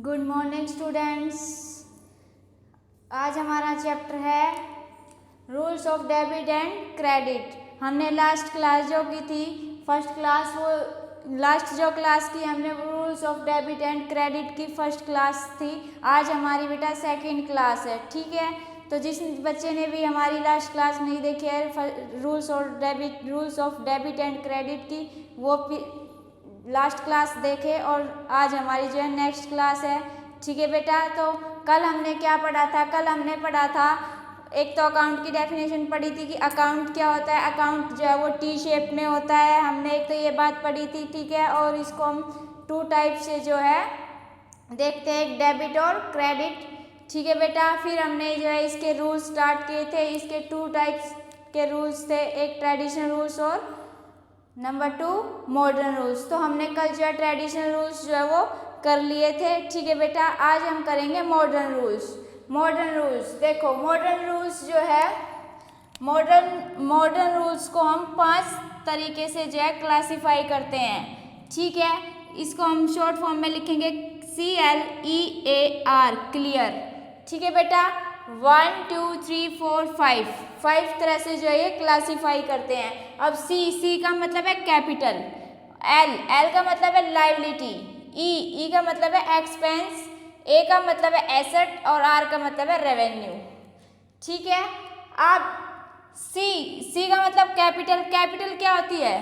Good morning students. आज हमारा chapter है rules of debit and credit. हमने लास्ट क्लास जो की थी फर्स्ट क्लास, वो लास्ट जो क्लास की हमने rules of debit and credit की फर्स्ट क्लास थी। आज हमारी बेटा सेकंड क्लास है, ठीक है। तो जिस बच्चे ने भी हमारी लास्ट क्लास नहीं देखी है rules of debit and credit की, वो लास्ट क्लास देखे और आज हमारी जो है नेक्स्ट क्लास है, ठीक है बेटा। तो कल हमने क्या पढ़ा था? कल हमने पढ़ा था एक तो अकाउंट की डेफिनेशन पढ़ी थी कि अकाउंट क्या होता है। अकाउंट जो है वो टी शेप में होता है, हमने एक तो ये बात पढ़ी थी, ठीक है। और इसको हम टू टाइप से जो है देखते हैं, एक डेबिट और क्रेडिट, ठीक है बेटा। फिर हमने जो है इसके रूल्स स्टार्ट किए थे। इसके टू टाइप्स के रूल्स थे, एक ट्रेडिशनल रूल्स और नंबर 2 मॉडर्न रूल्स। तो हमने कल जो है ट्रेडिशनल रूल्स जो है वो कर लिए थे, ठीक है बेटा। आज हम करेंगे मॉडर्न रूल्स। मॉडर्न रूल्स देखो, मॉडर्न रूल्स जो है मॉडर्न रूल्स को हम 5 तरीके से जो है क्लासीफाई करते हैं, ठीक है। इसको हम शॉर्ट फॉर्म में लिखेंगे CLEAR, क्लियर, ठीक है बेटा। 1 2 3 4 5 तरह से जो है ये क्लासीफाई करते हैं। अब सी का मतलब है कैपिटल, एल का मतलब है लायबिलिटी, ई का मतलब है एक्सपेंस, ए का मतलब है एसेट और आर का मतलब है रेवेन्यू, ठीक है। अब सी का मतलब कैपिटल। कैपिटल क्या होती है?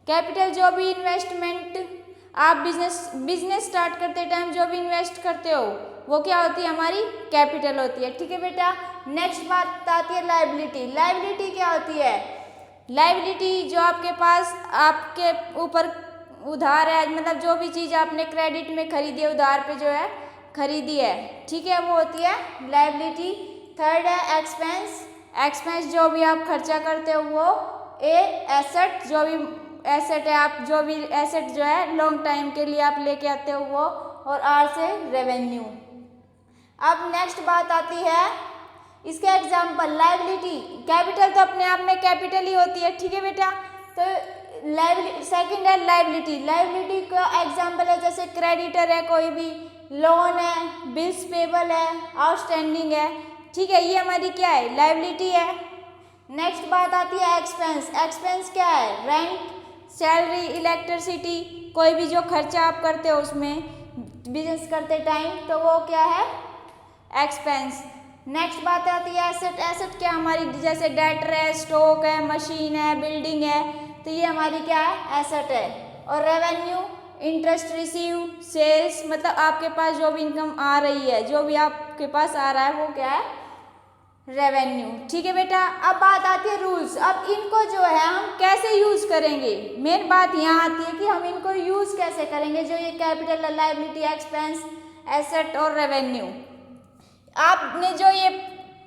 कैपिटल जो भी इन्वेस्टमेंट आप बिजनेस स्टार्ट करते टाइम जो भी इन्वेस्ट करते हो वो क्या होती है? हमारी कैपिटल होती है, ठीक है बेटा। नेक्स्ट बात आती है लायबिलिटी। लायबिलिटी क्या होती है? लायबिलिटी जो आपके पास आपके ऊपर उधार है, मतलब जो भी चीज़ आपने क्रेडिट में खरीदी है, उधार पे जो है खरीदी है, ठीक है, वो होती है लायबिलिटी। थर्ड है एक्सपेंस। एक्सपेंस जो भी आप खर्चा करते हो वो। एसेट, जो भी एसेट है, आप जो भी एसेट जो है लॉन्ग टाइम के लिए आप लेके आते हो वो। और आर से रेवेन्यू। अब नेक्स्ट बात आती है इसके एग्जाम्पल। लायबिलिटी, कैपिटल तो अपने आप में कैपिटल ही होती है, ठीक है बेटा। तो सेकंड है लायबिलिटी। लायबिलिटी का एग्जाम्पल है जैसे क्रेडिटर है, कोई भी लोन है, बिल्स पेबल है, आउटस्टैंडिंग है, ठीक है, ये हमारी क्या है? लायबिलिटी है। नेक्स्ट बात आती है एक्सपेंस। एक्सपेंस क्या है? रेंट, सैलरी, इलेक्ट्रिसिटी, कोई भी जो खर्चा आप करते हो उसमें बिजनेस करते टाइम, तो वो क्या है? एक्सपेंस। नेक्स्ट बात आती है एसेट। एसेट क्या हमारी? जैसे डेटर है, स्टॉक है, मशीन है, बिल्डिंग है, तो ये हमारी क्या है? एसेट है। और रेवेन्यू, इंटरेस्ट रिसीव, सेल्स, मतलब आपके पास जो भी इनकम आ रही है, जो भी आपके पास आ रहा है वो क्या है? रेवेन्यू, ठीक है बेटा। अब बात आती है रूल्स। अब इनको जो है हम कैसे यूज करेंगे? मेन बात यहाँ आती है कि हम इनको यूज कैसे करेंगे, जो ये कैपिटल, लायबिलिटी, एक्सपेंस, एसेट और रेवेन्यू। आपने जो ये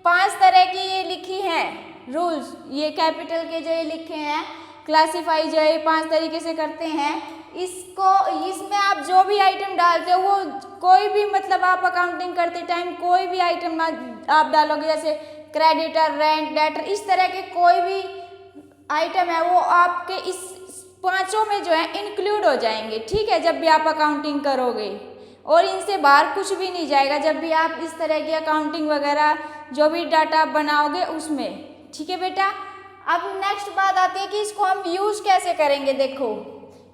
5 तरह की ये लिखी हैं रूल्स, ये कैपिटल के जो ये लिखे हैं, क्लासीफाई जो है 5 तरीके से करते हैं। इसमें आप जो भी आइटम डालते हो वो कोई भी, मतलब आप अकाउंटिंग करते टाइम कोई भी आइटम आप डालोगे, जैसे क्रेडिटर, रेंट, डेटर, इस तरह के कोई भी आइटम है वो आपके इस 5 में जो है इंक्लूड हो जाएंगे, ठीक है, जब भी आप अकाउंटिंग करोगे। और इनसे बाहर कुछ भी नहीं जाएगा जब भी आप इस तरह की अकाउंटिंग वगैरह जो भी डाटा आप बनाओगे उसमें, ठीक है बेटा। अब नेक्स्ट बात आती है कि इसको हम यूज कैसे करेंगे। देखो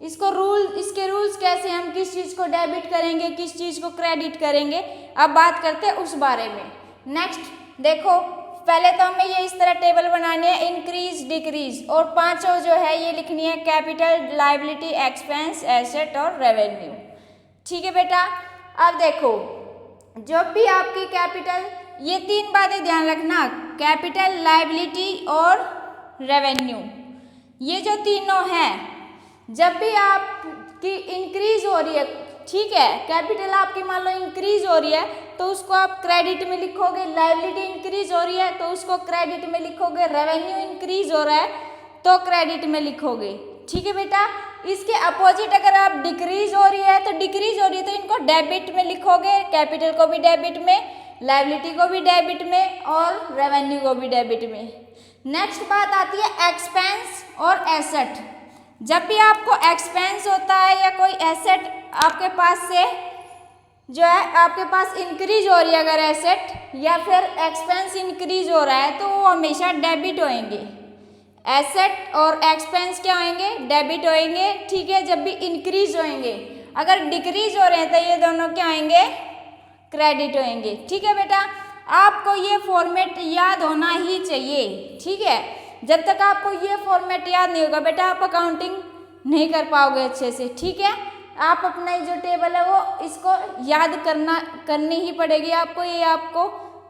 इसके रूल्स कैसे, हम किस चीज़ को डेबिट करेंगे, किस चीज़ को क्रेडिट करेंगे, अब बात करते हैं उस बारे में। नेक्स्ट देखो, पहले तो हमें ये इस तरह टेबल बनानी है, इंक्रीज, डिक्रीज, और 5 जो है ये लिखनी है कैपिटल, लायबिलिटी, एक्सपेंस, एसेट और रेवेन्यू, ठीक है बेटा। अब देखो, जब भी आपकी कैपिटल, ये 3 बातें ध्यान रखना, कैपिटल, लायबिलिटी और रेवेन्यू, ये जो तीनों हैं, जब भी आपकी इंक्रीज हो रही है, ठीक है, कैपिटल आपकी मान लो इंक्रीज हो रही है तो उसको आप क्रेडिट में लिखोगे, लायबिलिटी इंक्रीज हो रही है तो उसको क्रेडिट में लिखोगे, रेवेन्यू इंक्रीज हो रहा है तो क्रेडिट में लिखोगे, ठीक है बेटा। इसके अपोजिट अगर आप डिक्रीज हो रही है तो इनको डेबिट में लिखोगे, कैपिटल को भी डेबिट में, लायबिलिटी को भी डेबिट में और रेवेन्यू को भी डेबिट में। नेक्स्ट बात आती है एक्सपेंस और एसेट। जब भी आपको एक्सपेंस होता है या कोई एसेट आपके पास से जो है आपके पास इंक्रीज हो रही है अगर एसेट या फिर एक्सपेंस इंक्रीज हो रहा है तो वो हमेशा डेबिट होएंगे। एसेट और एक्सपेंस क्या होंगे? डेबिट होएंगे, ठीक है, जब भी इंक्रीज होएंगे। अगर डिक्रीज हो रहे हैं तो ये दोनों क्या होंगे? क्रेडिट होएंगे, ठीक है बेटा। आपको ये फॉर्मेट याद होना ही चाहिए, ठीक है। जब तक आपको ये फॉर्मेट याद नहीं होगा बेटा आप अकाउंटिंग नहीं कर पाओगे अच्छे से, ठीक है। आप अपना जो टेबल है वो इसको याद करनी ही पड़ेगी आपको। ये आपको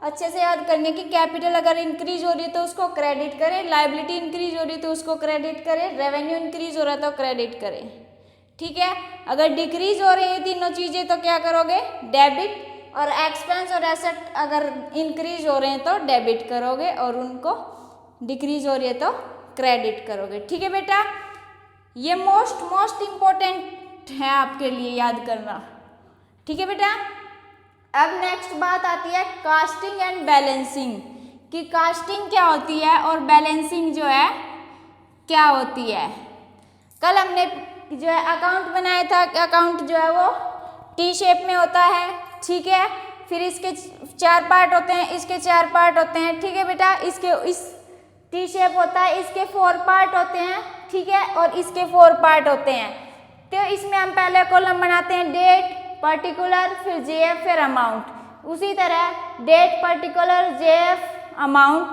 अच्छे से याद करनी है कि कैपिटल अगर इंक्रीज हो रही है तो उसको क्रेडिट करें, लायबिलिटी इंक्रीज हो रही है तो उसको क्रेडिट करें, रेवेन्यू इंक्रीज हो रहा है तो क्रेडिट करें, ठीक है। अगर डिक्रीज हो रही है तीनों चीज़ें तो क्या करोगे? डेबिट। और एक्सपेंस और एसेट अगर इंक्रीज हो रहे हैं तो डेबिट करोगे और उनको डिक्रीज हो रही है तो क्रेडिट करोगे, ठीक है बेटा। ये मोस्ट इम्पोर्टेंट है आपके लिए याद करना, ठीक है बेटा। अब नेक्स्ट बात आती है कास्टिंग एंड बैलेंसिंग, कि कास्टिंग क्या होती है और बैलेंसिंग जो है क्या होती है। कल हमने जो है अकाउंट बनाया था, अकाउंट जो है वो टी शेप में होता है, ठीक है। फिर इसके 4 पार्ट होते हैं, इसके 4 पार्ट होते हैं, ठीक है बेटा। इस टी शेप होता है, इसके 4 पार्ट होते हैं, ठीक है, और इसके 4 पार्ट होते हैं। तो इसमें हम पहले कॉलम बनाते हैं डेट, पर्टिकुलर, फिर जेएफ, फिर अमाउंट। उसी तरह डेट, पर्टिकुलर, जेएफ, अमाउंट,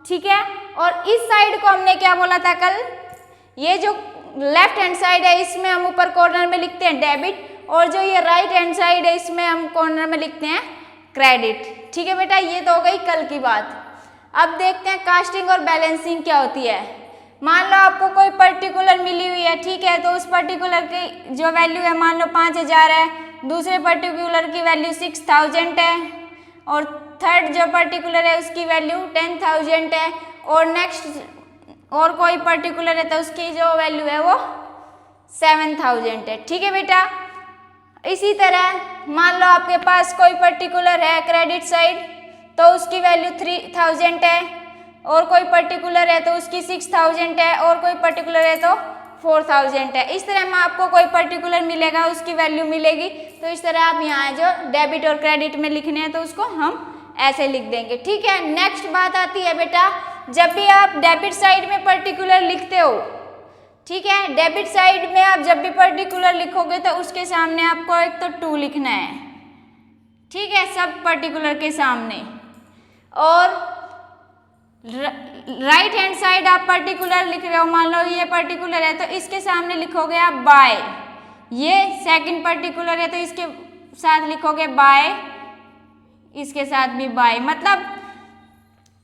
ठीक है। और इस साइड को हमने क्या बोला था कल? ये जो लेफ्ट हैंड साइड है इसमें हम ऊपर कॉर्नर में लिखते हैं डेबिट, और जो ये राइट हैंड साइड है इसमें हम कॉर्नर में लिखते हैं क्रेडिट, ठीक है बेटा। ये तो हो गई कल की बात। अब देखते हैं कास्टिंग और बैलेंसिंग क्या होती है। मान लो आपको कोई पर्टिकुलर मिली हुई है, ठीक है, तो उस पर्टिकुलर की जो वैल्यू है मान लो 5000 है, दूसरे पर्टिकुलर की वैल्यू 6000 है, और थर्ड जो पर्टिकुलर है उसकी वैल्यू 10000 है, और नेक्स्ट और कोई पर्टिकुलर है तो उसकी जो वैल्यू है वो 7000 है, ठीक है बेटा। इसी तरह मान लो आपके पास कोई पर्टिकुलर है क्रेडिट साइड, तो उसकी वैल्यू 3000 है, और कोई पर्टिकुलर है तो उसकी 6000 है, और कोई पर्टिकुलर है तो 4000 है। इस तरह में आपको कोई पर्टिकुलर मिलेगा उसकी वैल्यू मिलेगी। तो इस तरह आप यहाँ जो डेबिट और क्रेडिट में लिखने हैं तो उसको हम ऐसे लिख देंगे, ठीक है। नेक्स्ट बात आती है बेटा, जब भी आप डेबिट साइड में पर्टिकुलर लिखते हो, ठीक है, डेबिट साइड में आप जब भी पर्टिकुलर लिखोगे तो उसके सामने आपको एक तो 2 लिखना है, ठीक है, सब पर्टिकुलर के सामने। और राइट हैंड साइड आप पर्टिकुलर लिख रहे हो, मान लो ये पर्टिकुलर है तो इसके सामने लिखोगे आप बाय। ये सेकंड पर्टिकुलर है तो इसके साथ लिखोगे बाय, इसके साथ भी बाय। मतलब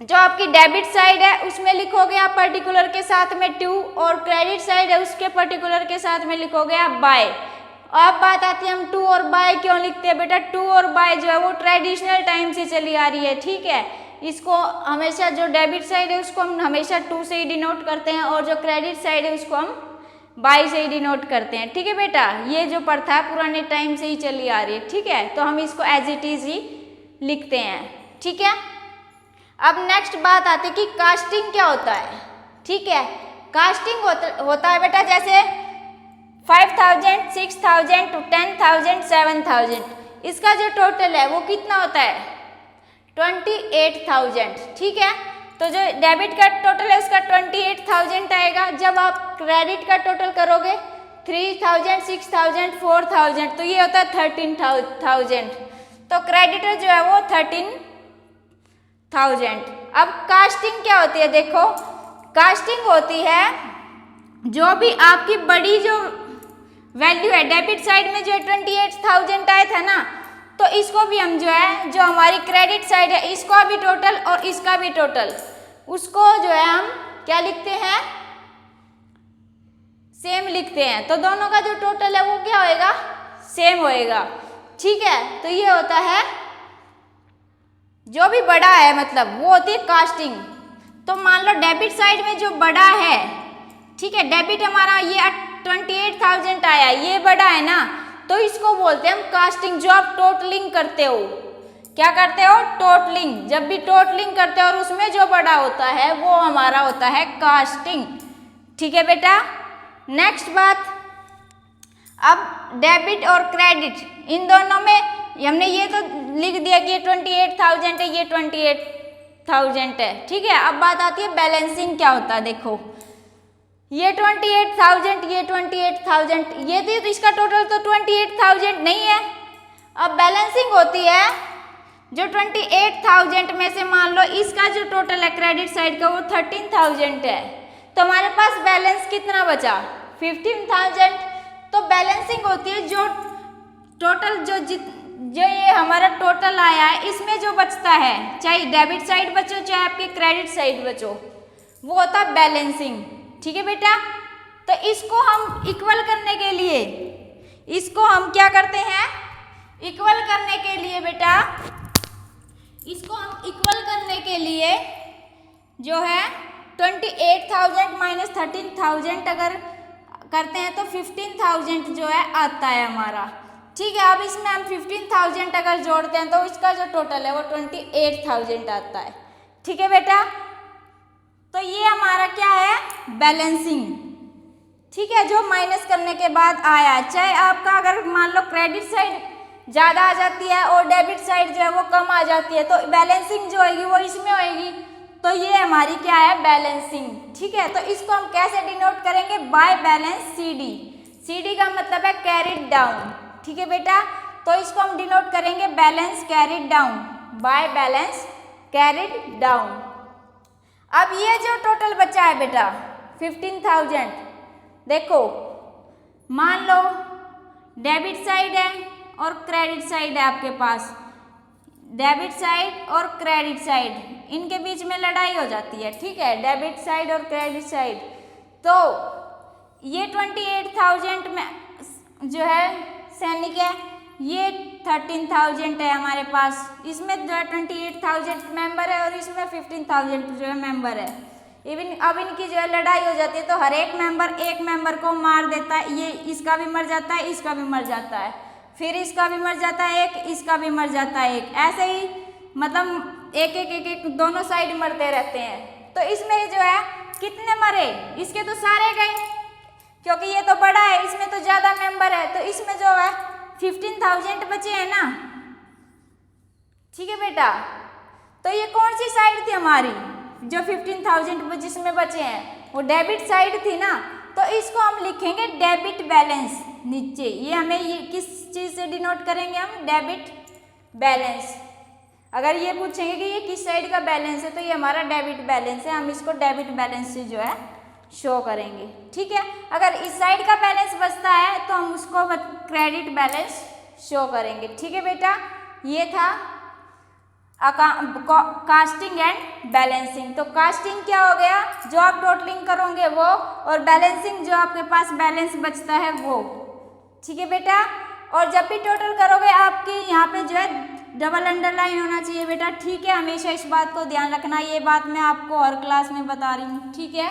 जो आपकी डेबिट साइड है उसमें लिखोगे आप पर्टिकुलर के साथ में 2, और क्रेडिट साइड है उसके पर्टिकुलर के साथ में लिखोगे आप बाय। अब बात आती है हम 2 और बाय क्यों लिखते हैं बेटा। 2 और बाय जो है वो ट्रेडिशनल टाइम से चली आ रही है, ठीक है। इसको हमेशा जो डेबिट साइड है उसको हम हमेशा 2 से ही डिनोट करते हैं, और जो क्रेडिट साइड है उसको हम बाय से ही डिनोट करते हैं, ठीक है बेटा। ये जो प्रथा है पुराने टाइम से ही चली आ रही है, ठीक है, तो हम इसको एज इट इज ही लिखते हैं, ठीक है। अब नेक्स्ट बात आती है कि कास्टिंग क्या होता है, ठीक है। कास्टिंग होता है बेटा जैसे 5000, 6000, 10,000, 7,000, इसका जो टोटल है वो कितना होता है? 28,000, ठीक है। तो जो डेबिट का टोटल है उसका 28,000 आएगा। जब आप क्रेडिट का टोटल करोगे 3,000, 6,000, 4,000, तो ये होता है 13,000। तो क्रेडिटर जो है वो 13,000। अब कास्टिंग क्या होती है? देखो, कास्टिंग होती है जो भी आपकी बड़ी जो वैल्यू है डेबिट साइड में जो 28,000 आया था ना, तो इसको भी हम जो है जो हमारी क्रेडिट साइड है इसका भी टोटल और इसका भी टोटल, उसको जो है हम क्या लिखते हैं? सेम लिखते हैं। तो दोनों का जो टोटल है वो क्या होएगा? सेम होएगा, ठीक है। तो ये होता है जो भी बड़ा है, मतलब वो होती है कास्टिंग। तो मान लो डेबिट साइड में जो बड़ा है, ठीक है, डेबिट हमारा ये 28,000 आया, ये बड़ा है ना, तो इसको बोलते हैं हम कास्टिंग। जो आप टोटलिंग करते हो, क्या करते हो? टोटलिंग। जब भी टोटलिंग करते हो और उसमें जो बड़ा होता है वो हमारा होता है कास्टिंग, ठीक है बेटा। नेक्स्ट बात, अब डेबिट और क्रेडिट इन दोनों में हमने ये तो लिख दिया कि ये 28,000 है, ये 28,000 है, ठीक है। अब बात आती है बैलेंसिंग क्या होता है। देखो ये 28,000, ये 28,000, ये थी तो इसका टोटल तो 28,000 नहीं है। अब बैलेंसिंग होती है जो 28,000 में से मान लो इसका जो टोटल है क्रेडिट साइड का वो 13,000 है, तो हमारे पास बैलेंस कितना बचा 15,000। तो बैलेंसिंग होती है जो टोटल जो ये हमारा टोटल आया है इसमें जो बचता है, चाहे डेबिट साइड बचो चाहे आपकी क्रेडिट साइड बचो, वो होता है बैलेंसिंग, ठीक है बेटा। तो इसको हम इक्वल करने के लिए, इसको हम क्या करते हैं इक्वल करने के लिए बेटा, इसको हम इक्वल करने के लिए जो है 28,000 माइनस 13,000 अगर करते हैं तो 15,000 जो है आता है हमारा, ठीक है। अब इसमें हम 15,000 अगर जोड़ते हैं तो इसका जो टोटल है वो 28,000 आता है, ठीक है बेटा। तो ये हमारा क्या है बैलेंसिंग, ठीक है, जो माइनस करने के बाद आया। चाहे आपका अगर मान लो क्रेडिट साइड ज़्यादा आ जाती है और डेबिट साइड जो है वो कम आ जाती है, तो बैलेंसिंग जो होगी वो इसमें होगी। तो ये हमारी क्या है बैलेंसिंग, ठीक है। तो इसको हम कैसे डिनोट करेंगे बाय बैलेंस CD। CD का मतलब है कैरिड डाउन, ठीक है बेटा। तो इसको हम डिनोट करेंगे balance carried down by balance carried down. अब ये जो टोटल बचा है बेटा 15,000, देखो मान लो डेबिट साइड है और क्रेडिट साइड है आपके पास, डेबिट साइड और क्रेडिट साइड इनके बीच में लड़ाई हो जाती है, ठीक है, डेबिट साइड और क्रेडिट साइड। तो ये 28,000 में जो है सैनिक है, ये 13,000 है हमारे पास, इसमें जो है 28,000 मेंबर है और इसमें 15,000 जो है मेंबर है। इवन अब इनकी जो है लड़ाई हो जाती है तो हर एक मेंबर को मार देता है, ये इसका भी मर जाता है, इसका भी मर जाता है, फिर इसका भी मर जाता है एक, इसका भी मर जाता है एक, ऐसे ही मतलब एक दोनों साइड मरते रहते हैं। तो इसमें जो है कितने मरे, इसके तो सारे गए क्योंकि ये तो बड़ा है, इसमें तो ज़्यादा मेंबर है, तो इसमें जो है 15,000 बचे हैं ना, ठीक है बेटा। तो ये कौन सी साइड थी हमारी जो 15,000 जिसमें बचे हैं, वो डेबिट साइड थी ना। तो इसको हम लिखेंगे डेबिट बैलेंस नीचे, ये हमें ये किस चीज़ से डिनोट करेंगे हम डेबिट बैलेंस। अगर ये पूछेंगे कि ये किस साइड का बैलेंस है तो ये हमारा डेबिट बैलेंस है, हम इसको डेबिट बैलेंस से जो है शो करेंगे, ठीक है। अगर इस साइड का बैलेंस बचता है तो हम उसको क्रेडिट बैलेंस शो करेंगे, ठीक है बेटा। ये था कास्टिंग एंड बैलेंसिंग। तो कास्टिंग क्या हो गया, जो आप टोटलिंग करोगे वो, और बैलेंसिंग जो आपके पास बैलेंस बचता है वो, ठीक है बेटा। और जब भी टोटल करोगे आपके यहाँ पे जो है डबल अंडरलाइन होना चाहिए बेटा, ठीक है, हमेशा इस बात को ध्यान रखना, ये बात मैं आपको हर क्लास में बता रही हूँ, ठीक है।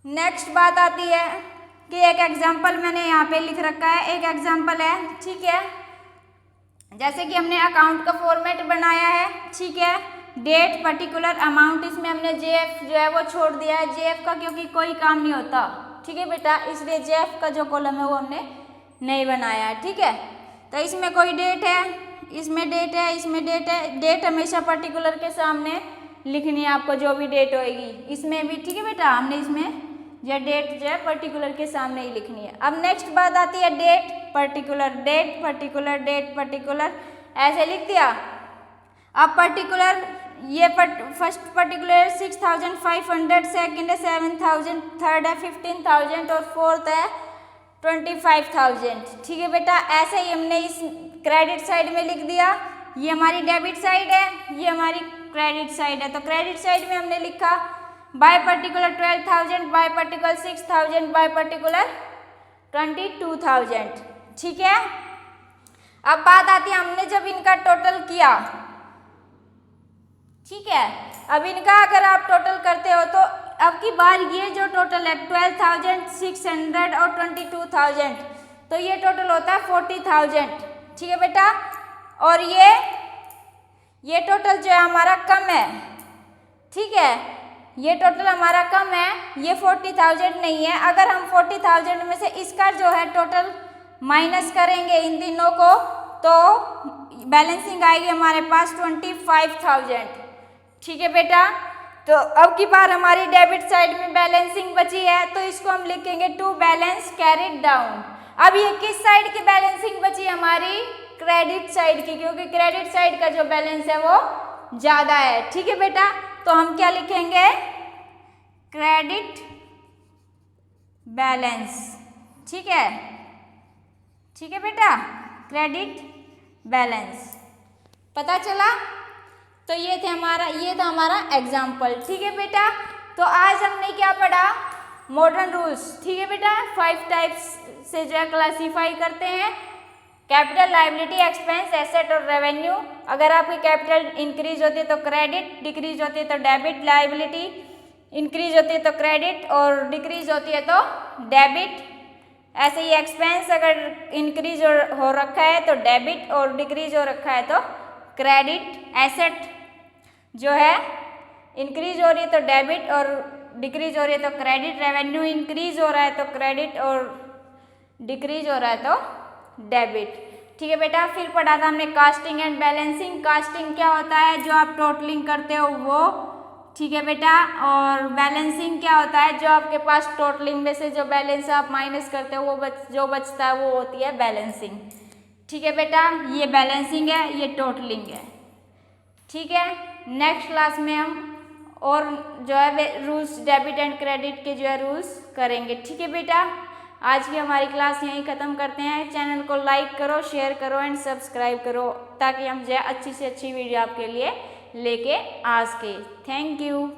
नेक्स्ट बात आती है कि एक एग्जाम्पल मैंने यहाँ पे लिख रखा है, एक एग्जाम्पल है, ठीक है। जैसे कि हमने अकाउंट का फॉर्मेट बनाया है, ठीक है, डेट पर्टिकुलर अमाउंट, इसमें हमने JF जो है वो छोड़ दिया है, JF का क्योंकि कोई काम नहीं होता, ठीक है बेटा, इसलिए JF का जो कॉलम है वो हमने नहीं बनाया है, ठीक है। तो इसमें कोई डेट है, इसमें डेट है, इसमें डेट है, डेट हमेशा पर्टिकुलर के सामने लिखनी है आपको, जो भी डेट होएगी इसमें भी, ठीक है बेटा, हमने इसमें जो डेट जो है पर्टिकुलर के सामने ही लिखनी है। अब नेक्स्ट बात आती है date particular, date particular, date particular, ऐसे लिख दिया। अब पर्टिकुलर ये फर्स्ट पर्टिकुलर 6,500, सेकेंड है 7,000, थर्ड है 15,000 और फोर्थ है 25,000, ठीक है बेटा। ऐसे ही हमने इस क्रेडिट साइड में लिख दिया, ये हमारी डेबिट साइड है, ये हमारी क्रेडिट साइड है। तो क्रेडिट साइड में हमने लिखा by particular 12,000, by particular 6,000, by particular 22,000, ठीक है। अब बात आती है हमने जब इनका टोटल किया, ठीक है, अब इनका अगर आप टोटल करते हो तो अब की बार ये जो टोटल है 12,600 और 22,000, तो ये टोटल होता है 40,000, ठीक है बेटा। और ये टोटल जो है हमारा कम है, ठीक है, ये टोटल हमारा कम है, ये 40,000 नहीं है। अगर हम 40,000 में से इसका जो है टोटल माइनस करेंगे इन तीनों को, तो बैलेंसिंग आएगी हमारे पास 25,000। ठीक है बेटा, तो अब की बार हमारी डेबिट साइड में बैलेंसिंग बची है, तो इसको हम लिखेंगे टू बैलेंस कैरिड डाउन। अब ये किस साइड की बैलेंसिंग बची हमारी? क्रेडिट साइड की, क्योंकि क्रेडिट साइड का जो बैलेंस है वो ज्यादा है। ठीक है बेटा, तो हम क्या लिखेंगे? Credit balance. ठीक है, ठीक है बेटा, क्रेडिट बैलेंस। पता चला? तो ये था हमारा एग्जाम्पल। ठीक है बेटा, तो आज हमने क्या पढ़ा? Modern rules. ठीक है बेटा, 5 टाइप्स से जो है क्लासीफाई करते हैं, कैपिटल, लायबिलिटी, एक्सपेंस, एसेट और रेवेन्यू। अगर आपकी कैपिटल इंक्रीज होती है तो क्रेडिट, डिक्रीज होती है तो डेबिट, लायबिलिटी इंक्रीज होती है तो क्रेडिट और डिक्रीज होती है तो डेबिट। ऐसे ही एक्सपेंस अगर इंक्रीज हो रखा है तो डेबिट और डिक्रीज हो रखा है तो क्रेडिट। एसेट जो है इंक्रीज हो रही है तो डेबिट और डिक्रीज हो रही है तो क्रेडिट। रेवेन्यू इंक्रीज हो रहा है तो क्रेडिट और डिक्रीज हो रहा है तो डेबिट। ठीक है बेटा, फिर पढ़ा था हमने कास्टिंग एंड बैलेंसिंग। कास्टिंग क्या होता है? जो आप टोटलिंग करते हो वो। ठीक है बेटा, और बैलेंसिंग क्या होता है? जो आपके पास टोटलिंग में से जो बैलेंस आप माइनस करते हो वो जो बचता है वो होती है बैलेंसिंग। ठीक है बेटा, ये बैलेंसिंग है, ये टोटलिंग है। ठीक है, नेक्स्ट क्लास में हम और जो है रूल्स डेबिट एंड क्रेडिट के जो है रूल्स करेंगे। ठीक है बेटा, आज की हमारी क्लास यहीं ख़त्म करते हैं। चैनल को लाइक करो, शेयर करो एंड सब्सक्राइब करो, ताकि हम जो है अच्छी से अच्छी वीडियो आपके लिए लेके आ सके। Thank you.